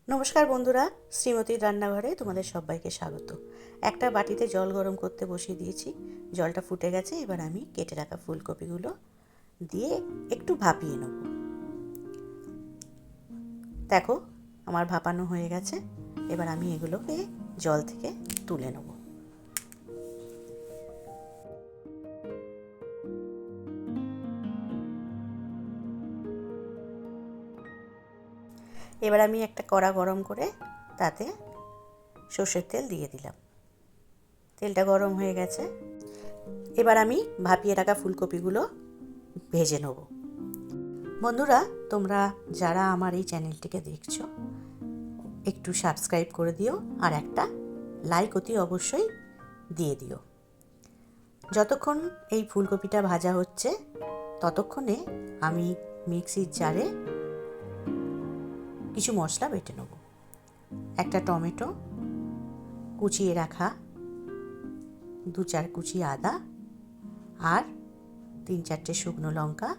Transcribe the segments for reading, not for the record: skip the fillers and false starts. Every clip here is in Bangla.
নমস্কার বন্ধুরা, শ্রীমতীর রান্নাঘরে তোমাদের সবাইকে স্বাগত। একটা বাটিতে জল গরম করতে বসিয়ে দিয়েছি। জলটা ফুটে গেছে। এবার আমি কেটে রাখা ফুলকপিগুলো দিয়ে একটু ভাপিয়ে নেব। দেখো, আমার ভাপানো হয়ে গেছে। এবার আমি এগুলোকে জল থেকে তুলে নেব। এবার আমি একটা কড়া গরম করে তাতে সর্ষের তেল দিয়ে দিলাম। তেলটা গরম হয়ে গেছে। এবার আমি ভাপিয়ে রাখা ফুলকপিগুলো ভেজে নেব। বন্ধুরা, তোমরা যারা আমার এই চ্যানেলটিকে দেখছো, একটু সাবস্ক্রাইব করে দিও আর একটা লাইক অতি অবশ্যই দিয়ে দিও। যতক্ষণ এই ফুলকপিটা ভাজা হচ্ছে ততক্ষণে আমি মিক্সির জারে কিছু মশলা বেটে নেব। একটা টমেটো, কুচিয়ে রাখা 2-4 কুচি আদা, আর 3-4টে শুকনো লঙ্কা,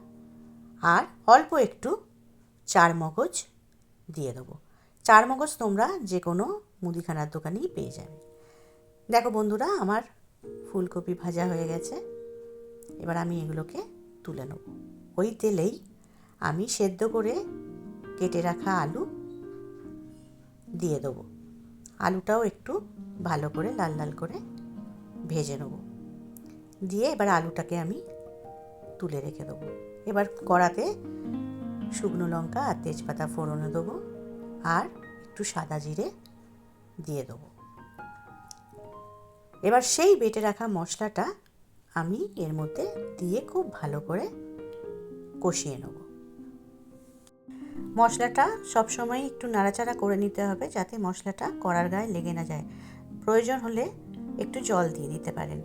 আর অল্প একটু চারমগজ দিয়ে দেবো। চারমগজ তোমরা যে কোনো মুদিখানার দোকানেই পেয়ে যাবে। দেখো বন্ধুরা, আমার ফুলকপি ভাজা হয়ে গেছে। এবার আমি এগুলোকে তুলে নেব। ওই তেলেই আমি সেদ্ধ করে কেটে রাখা আলু দিয়ে দেবো। আলুটাও একটু ভালো করে লাল লাল করে ভেজে নেব। দিয়ে এবার আলুটাকে আমি তুলে রেখে দেবো। এবার কড়াতে শুকনো লঙ্কা আর তেজপাতা ফোড়নে দেবো, আর একটু সাদা জিরে দিয়ে দেবো। এবার সেই বেটে রাখা মশলাটা আমি এর মধ্যে দিয়ে খুব ভালো করে কষিয়ে নেব। মশলাটা সবসময় একটু নাড়াচাড়া করে নিতে হবে, যাতে মশলাটা কড়ার গায়ে লেগে না যায়। প্রয়োজন হলে একটু জল দিয়ে দিতে পারেন।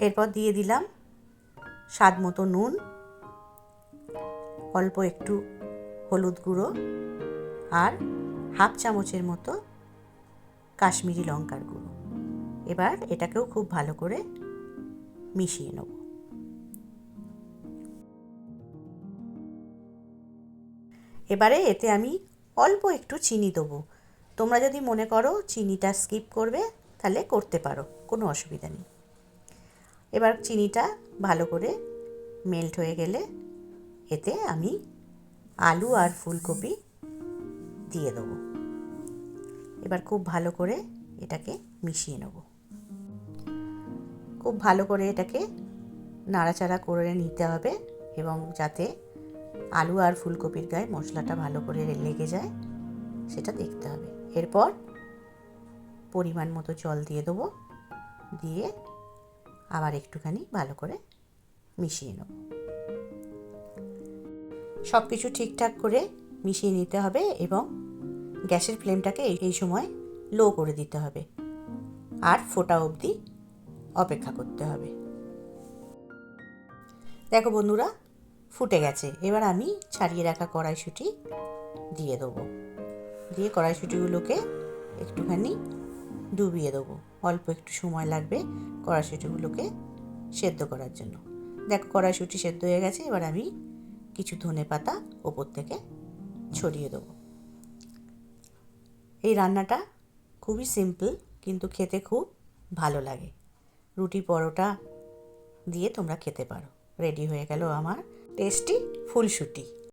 এরপর দিয়ে দিলাম স্বাদ মতো নুন, অল্প একটু হলুদ গুঁড়ো, আর হাফ চামচের মতো কাশ্মীরি লঙ্কার গুঁড়ো। এবার এটাকেও খুব ভালো করে মিশিয়ে নেব। এবারে এতে আমি অল্প একটু চিনি দেবো। তোমরা যদি মনে করো চিনিটা স্কিপ করবে তাহলে করতে পারো, কোনো অসুবিধা নেই। এবার চিনিটা ভালো করে মেল্ট হয়ে গেলে এতে আমি আলু আর ফুলকপি দিয়ে দেবো। এবার খুব ভালো করে এটাকে মিশিয়ে নেব। খুব ভালো করে এটাকে নাড়াচাড়া করে নিতে হবে, এবং যাতে আলু আর ফুলকপির গায়ে মশলাটা ভালো করে লেগে যায় সেটা দেখতে হবে। এরপর পরিমাণ মতো জল দিয়ে দেবো। দিয়ে আবার একটুখানি ভালো করে মিশিয়ে নেব। সব কিছু ঠিকঠাক করে মিশিয়ে নিতে হবে, এবং গ্যাসের ফ্লেমটাকে এই সময় লো করে দিতে হবে, আর ফোটা অবধি অপেক্ষা করতে হবে। দেখো বন্ধুরা, ফুটে গেছে। এবার আমি ছাড়িয়ে রাখা কড়াইশুঁটি দিয়ে দেবো। দিয়ে কড়াইশুঁটিগুলোকে একটুখানি ডুবিয়ে দেবো। অল্প একটু সময় লাগবে কড়াইশুঁটিগুলোকে সেদ্ধ করার জন্য। দেখো, কড়াইশুঁটি সেদ্ধ হয়ে গেছে। এবার আমি কিছু ধনেপাতা ওপর থেকে ছড়িয়ে দেবো। এই রান্নাটা খুবই সিম্পল, কিন্তু খেতে খুব ভালো লাগে। রুটি পরোটা দিয়ে তোমরা খেতে পারো। রেডি হয়ে গেল আমার টেস্টি ফুলশুঁটি।